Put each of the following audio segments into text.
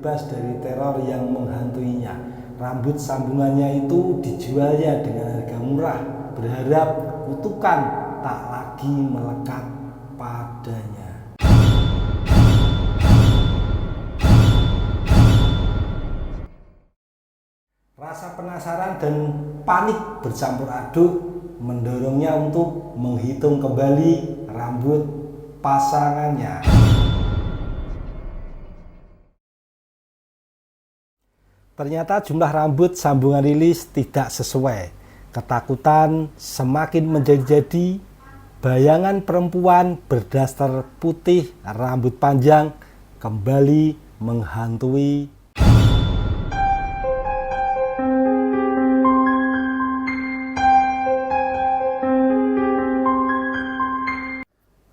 bebas dari teror yang menghantuinya. Rambut sambungannya itu dijualnya dengan harga murah, berharap kutukan tak lagi melekat padanya. Rasa penasaran dan panik bercampur aduk mendorongnya untuk menghitung kembali rambut pasangannya. Ternyata jumlah rambut sambungan Lilis tidak sesuai. Ketakutan semakin menjadi-jadi. Bayangan perempuan berdaster putih rambut panjang kembali menghantui.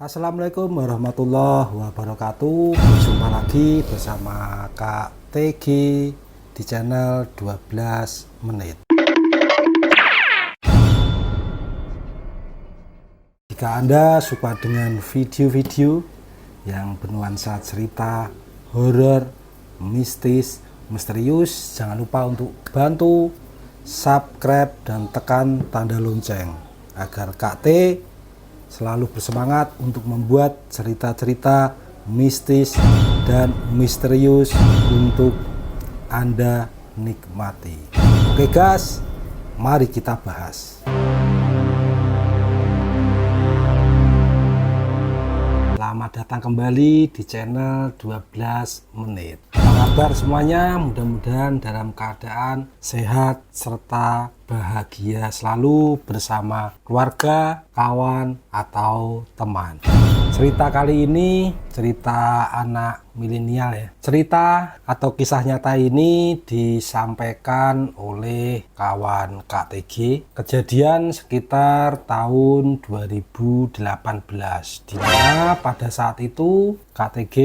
Assalamualaikum warahmatullahi wabarakatuh. Berjumpa lagi bersama Kak TG di channel 12 menit. Jika Anda suka dengan video-video yang bernuansa cerita horor, mistis, misterius, jangan lupa untuk bantu subscribe dan tekan tanda lonceng agar Kak T selalu bersemangat untuk membuat cerita-cerita mistis dan misterius untuk Anda nikmati. Oke guys, mari kita bahas. Selamat datang kembali di channel 12 menit. Apa kabar semuanya? Mudah-mudahan dalam keadaan sehat serta bahagia selalu bersama keluarga, kawan, atau teman. Cerita kali ini cerita anak milenial ya. Cerita atau kisah nyata ini disampaikan oleh kawan Kak TG. Kejadian sekitar tahun 2018 di mana pada saat itu Kak TG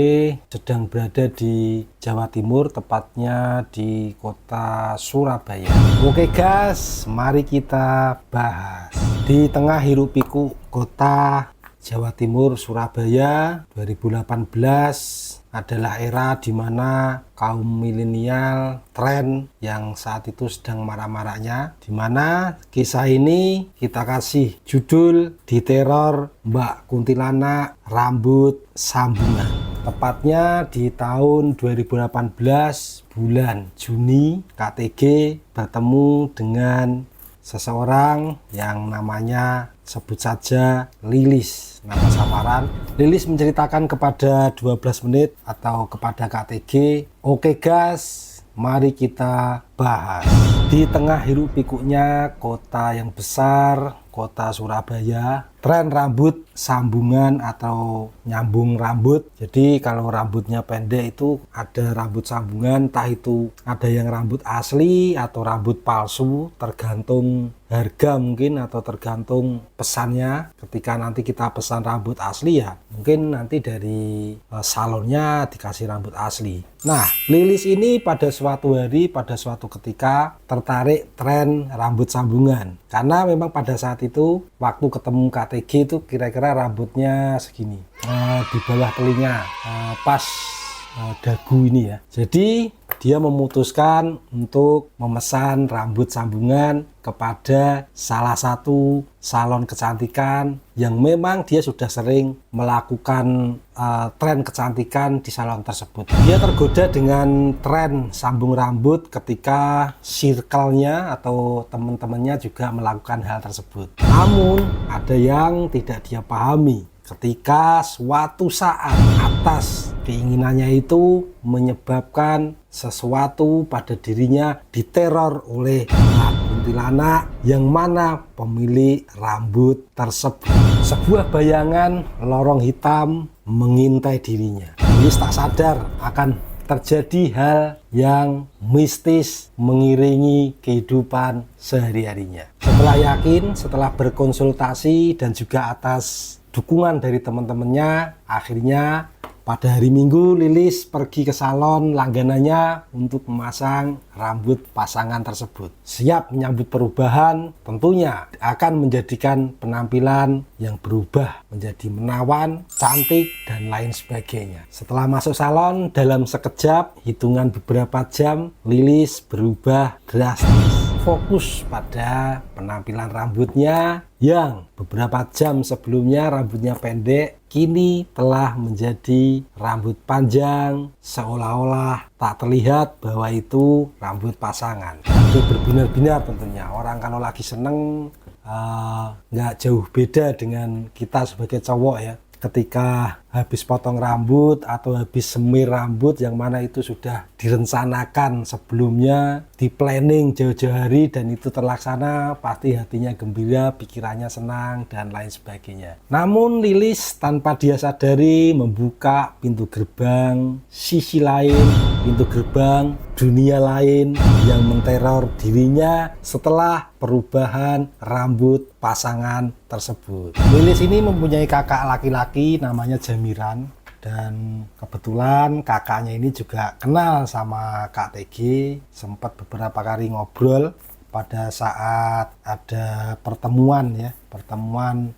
sedang berada di Jawa Timur, tepatnya di kota Surabaya. Oke guys, mari kita bahas. Di tengah hiruk pikuk kota Jawa Timur, Surabaya 2018 adalah era di mana kaum milenial tren yang saat itu sedang marak-maraknya, di mana kisah ini kita kasih judul Diteror Mbak Kuntilanak Rambut Sambungan. Tepatnya di tahun 2018 bulan Juni, KTG bertemu dengan seseorang yang namanya sebut saja Lilis, nama samaran. Lilis menceritakan kepada 12 menit atau kepada KTG. Oke guys, mari kita bahas. Di tengah hiruk pikuknya kota yang besar, kota Surabaya, tren rambut sambungan atau nyambung rambut. Jadi kalau rambutnya pendek itu ada rambut sambungan, entah itu ada yang rambut asli atau rambut palsu, tergantung harga mungkin atau tergantung pesannya. Ketika nanti kita pesan rambut asli ya mungkin nanti dari salonnya dikasih rambut asli. Nah, Lilis ini pada suatu hari, pada suatu ketika tertarik tren rambut sambungan karena memang pada saat itu waktu ketemu KTG itu kira-kira rambutnya segini, di bawah telinga, pas dagu ini ya. Jadi dia memutuskan untuk memesan rambut sambungan kepada salah satu salon kecantikan yang memang dia sudah sering melakukan tren kecantikan di salon tersebut. Dia tergoda dengan tren sambung rambut ketika circle-nya atau teman-temannya juga melakukan hal tersebut. Namun ada yang tidak dia pahami. Ketika suatu saat atas keinginannya itu menyebabkan sesuatu pada dirinya diteror oleh Mbak Kuntilanak yang mana pemilik rambut tersebut. Sebuah bayangan lorong hitam mengintai dirinya. Lilis tak sadar akan terjadi hal yang mistis mengiringi kehidupan sehari-harinya. Setelah yakin, setelah berkonsultasi dan juga atas dukungan dari teman-temannya, akhirnya Pada hari Minggu, Lilis pergi ke salon langganannya untuk memasang rambut pasangan tersebut. Siap menyambut perubahan, tentunya akan menjadikan penampilan yang berubah menjadi menawan, cantik, dan lain sebagainya. Setelah masuk salon, dalam sekejap, hitungan beberapa jam, Lilis berubah drastis. Fokus pada penampilan rambutnya yang beberapa jam sebelumnya rambutnya pendek, kini telah menjadi rambut panjang, seolah-olah tak terlihat bahwa itu rambut pasangan. Itu berbinar-binar tentunya. Orang kalau lagi seneng nggak jauh beda dengan kita sebagai cowok ya. Ketika habis potong rambut atau habis semir rambut yang mana itu sudah direncanakan sebelumnya, di planning jauh-jauh hari dan itu terlaksana, pasti hatinya gembira, pikirannya senang dan lain sebagainya. Namun Lilis tanpa dia sadari membuka pintu gerbang sisi lain, pintu gerbang dunia lain yang menteror dirinya setelah perubahan rambut pasangan tersebut. Lilis ini mempunyai kakak laki-laki namanya Jamiran, dan kebetulan kakaknya ini juga kenal sama Kak TG, sempat beberapa kali ngobrol pada saat ada pertemuan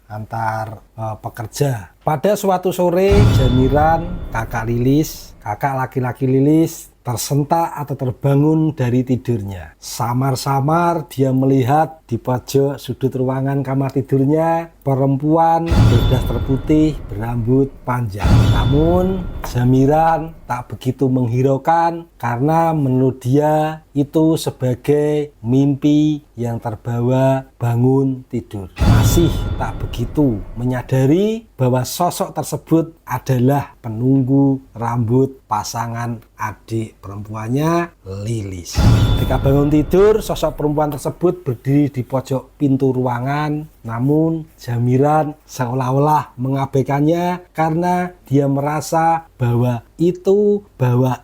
antar pekerja. Pada suatu sore, Jamiran, kakak Lilis, kakak laki-laki Lilis tersentak atau terbangun dari tidurnya. Samar-samar dia melihat di pojok sudut ruangan kamar tidurnya perempuan berdaster putih berambut panjang. Namun Jamiran tak begitu menghiraukan karena menurut dia itu sebagai mimpi yang terbawa bangun tidur. Masih tak begitu menyadari bahwa sosok tersebut adalah penunggu rambut pasangan adik perempuannya, Lilis. Ketika bangun tidur, sosok perempuan tersebut berdiri di pojok pintu ruangan, namun Jamiran seolah-olah mengabaikannya karena dia merasa bahwa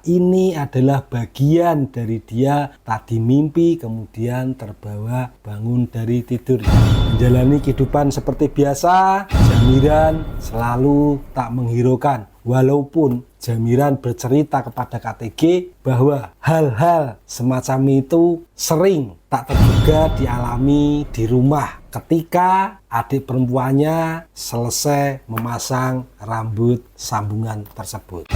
ini adalah bagian dari dia tadi mimpi kemudian terbawa bangun dari tidurnya. Menjalani kehidupan seperti biasa, Jamiran selalu tak menghiraukan. Walaupun Jamiran bercerita kepada KTG bahwa hal-hal semacam itu sering tak terduga dialami di rumah ketika adik perempuannya selesai memasang rambut sambungan tersebut.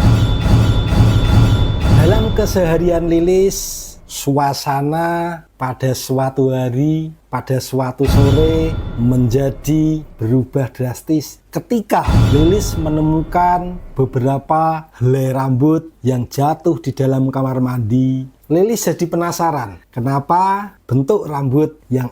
Dalam keseharian Lilis, suasana pada suatu hari, pada suatu sore menjadi berubah drastis ketika Lilis menemukan beberapa helai rambut yang jatuh di dalam kamar mandi. Lilis jadi penasaran kenapa bentuk rambut yang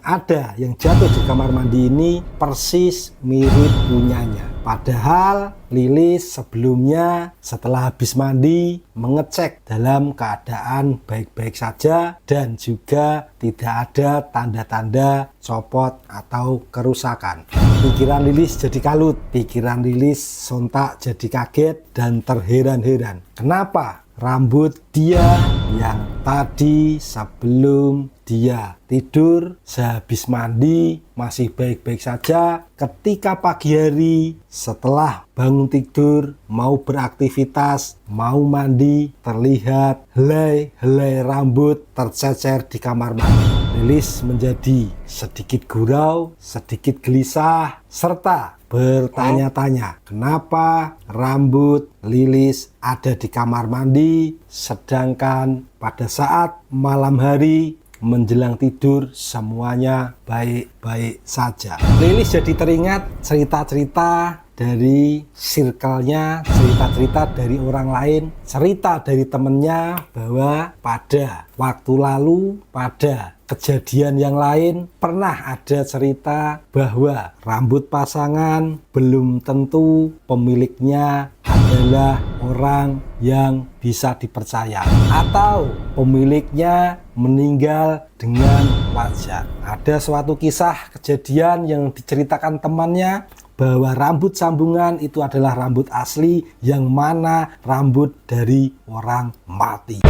jatuh di kamar mandi ini persis mirip punyanya. Padahal Lilis sebelumnya setelah habis mandi mengecek dalam keadaan baik-baik saja dan juga tidak ada tanda-tanda copot atau kerusakan. Pikiran Lilis jadi kalut, pikiran Lilis sontak jadi kaget dan terheran-heran. Kenapa rambut dia yang tadi sebelum dia tidur sehabis mandi masih baik-baik saja, ketika pagi hari setelah bangun tidur mau beraktivitas, mau mandi, terlihat helai rambut tercecer di kamar mandi. Lilis menjadi sedikit gurau, sedikit gelisah, serta bertanya-tanya kenapa rambut Lilis ada di kamar mandi sedangkan pada saat malam hari menjelang tidur semuanya baik-baik saja. Lilis jadi teringat cerita-cerita dari circle-nya, cerita-cerita dari orang lain, cerita dari temennya bahwa pada waktu lalu, pada kejadian yang lain pernah ada cerita bahwa rambut pasangan belum tentu pemiliknya adalah orang yang bisa dipercaya atau pemiliknya meninggal dengan wajar. Ada suatu kisah kejadian yang diceritakan temannya bahwa rambut sambungan itu adalah rambut asli yang mana rambut dari orang mati.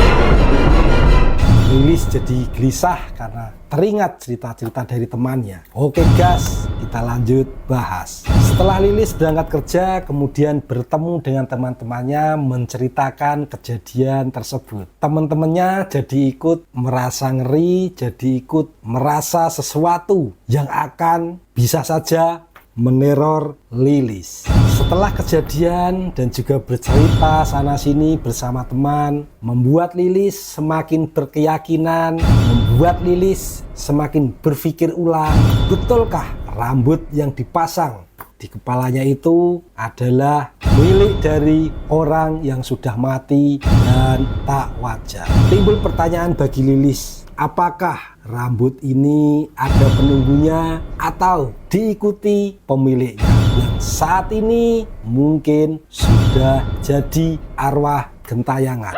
Lilis jadi gelisah karena teringat cerita-cerita dari temannya. Oke gas, kita lanjut bahas. Setelah Lilis berangkat kerja, kemudian bertemu dengan teman-temannya menceritakan kejadian tersebut. Teman-temannya jadi ikut merasa ngeri, jadi ikut merasa sesuatu yang akan bisa saja meneror Lilis. Setelah kejadian dan juga bercerita sana-sini bersama teman, membuat Lilis semakin berkeyakinan, membuat Lilis semakin berpikir ulang, betulkah rambut yang dipasang di kepalanya itu adalah milik dari orang yang sudah mati dan tak wajar. Timbul pertanyaan bagi Lilis, apakah rambut ini ada penunggunya atau diikuti pemiliknya yang saat ini mungkin sudah jadi arwah gentayangan.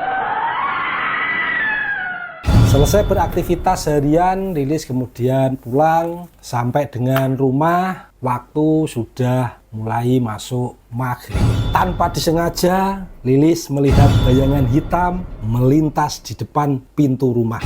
Selesai beraktivitas harian, Lilis kemudian pulang. Sampai dengan rumah, waktu sudah mulai masuk maghrib. Tanpa disengaja, Lilis melihat bayangan hitam melintas di depan pintu rumah.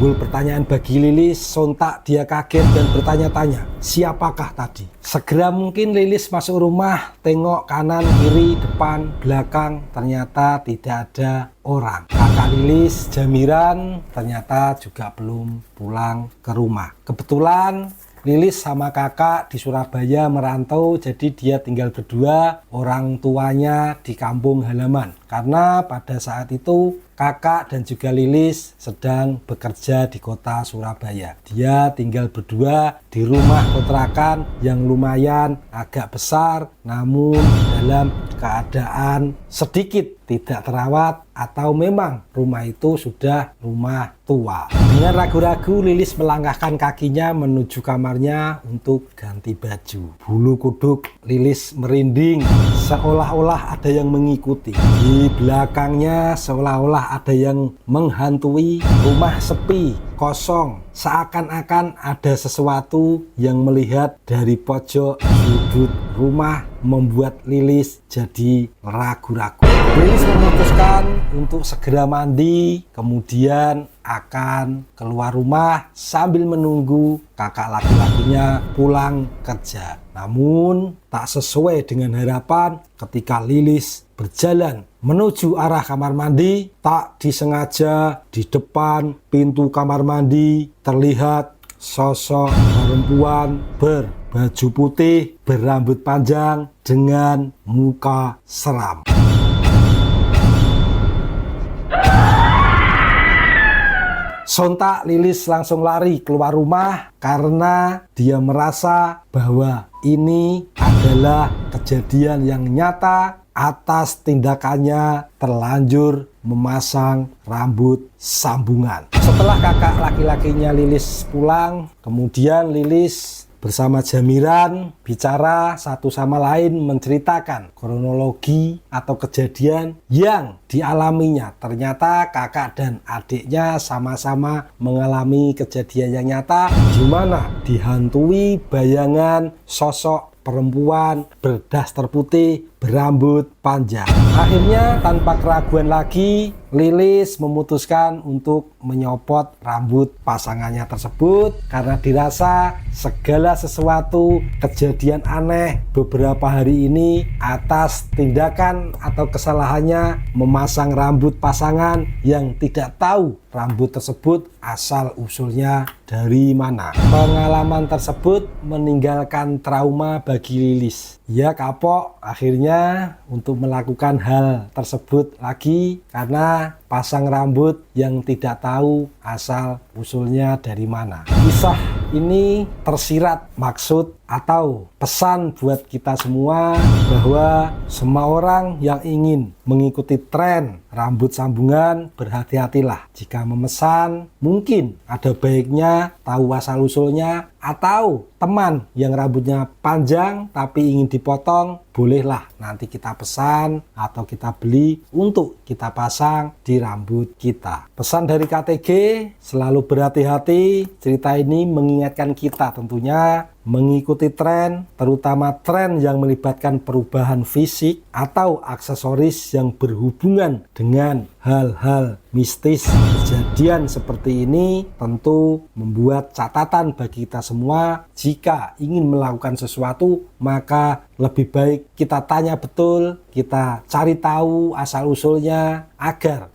Timbul pertanyaan bagi Lilis, sontak dia kaget dan bertanya-tanya, siapakah tadi? Segera mungkin Lilis masuk rumah, tengok kanan, kiri, depan, belakang, ternyata tidak ada orang. Kakak Lilis, Jamiran, ternyata juga belum pulang ke rumah. Kebetulan Lilis sama kakak di Surabaya merantau, jadi dia tinggal berdua, orang tuanya di kampung halaman. Karena pada saat itu kakak dan juga Lilis sedang bekerja di kota Surabaya. Dia tinggal berdua di rumah kontrakan yang lumayan agak besar, namun dalam keadaan sedikit tidak terawat atau memang rumah itu sudah rumah tua. Dengan ragu-ragu Lilis melangkahkan kakinya menuju kamarnya untuk ganti baju. Bulu kuduk Lilis merinding seolah-olah ada yang mengikuti. Di belakangnya seolah-olah ada yang menghantui. Rumah sepi, kosong, seakan-akan ada sesuatu yang melihat dari pojok sudut rumah, membuat Lilis jadi ragu-ragu. Lilis memutuskan untuk segera mandi, kemudian akan keluar rumah sambil menunggu kakak laki-lakinya pulang kerja. Namun tak sesuai dengan harapan, ketika Lilis berjalan menuju arah kamar mandi, tak disengaja di depan pintu kamar mandi terlihat sosok perempuan berbaju putih, berambut panjang dengan muka seram. Sontak Lilis langsung lari keluar rumah karena dia merasa bahwa ini adalah kejadian yang nyata atas tindakannya terlanjur memasang rambut sambungan. Setelah kakak laki-lakinya Lilis pulang, kemudian Lilis bersama Jamiran bicara satu sama lain, menceritakan kronologi atau kejadian yang dialaminya. Ternyata kakak dan adiknya sama-sama mengalami kejadian yang nyata, di mana dihantui bayangan sosok perempuan berdaster putih, berambut panjang. Akhirnya tanpa keraguan lagi, Lilis memutuskan untuk menyopot rambut pasangannya tersebut karena dirasa segala sesuatu kejadian aneh beberapa hari ini atas tindakan atau kesalahannya memasang rambut pasangan yang tidak tahu rambut tersebut asal usulnya dari mana. Pengalaman tersebut meninggalkan trauma bagi Lilis. Ia kapok akhirnya untuk melakukan hal tersebut lagi karena pasang rambut yang tidak tahu asal usulnya dari mana. Kisah ini tersirat maksud atau pesan buat kita semua bahwa semua orang yang ingin mengikuti tren rambut sambungan, berhati-hatilah. Jika memesan, mungkin ada baiknya tahu asal usulnya, atau teman yang rambutnya panjang tapi ingin dipotong, bolehlah nanti kita pesan atau kita beli untuk kita pasang di rambut kita. Pesan dari KTG, selalu berhati-hati. Cerita ini mengingatkan kita tentunya mengikuti tren, terutama tren yang melibatkan perubahan fisik atau aksesoris yang berhubungan dengan hal-hal mistis. Kejadian seperti ini tentu membuat catatan bagi kita semua. Jika ingin melakukan sesuatu, maka lebih baik kita tanya betul, kita cari tahu asal-usulnya agar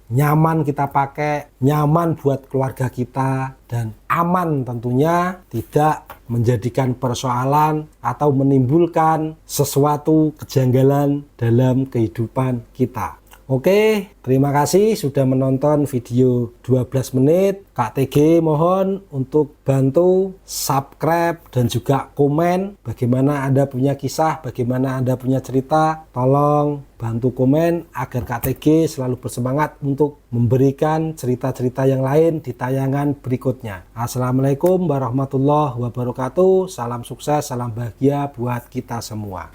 nyaman kita pakai, nyaman buat keluarga kita, dan aman tentunya, tidak menjadikan persoalan atau menimbulkan sesuatu kejanggalan dalam kehidupan kita. Oke, terima kasih sudah menonton video 12 menit. Kak TG mohon untuk bantu subscribe dan juga komen bagaimana Anda punya kisah, bagaimana Anda punya cerita. Tolong bantu komen agar Kak TG selalu bersemangat untuk memberikan cerita-cerita yang lain di tayangan berikutnya. Assalamualaikum warahmatullahi wabarakatuh. Salam sukses, salam bahagia buat kita semua.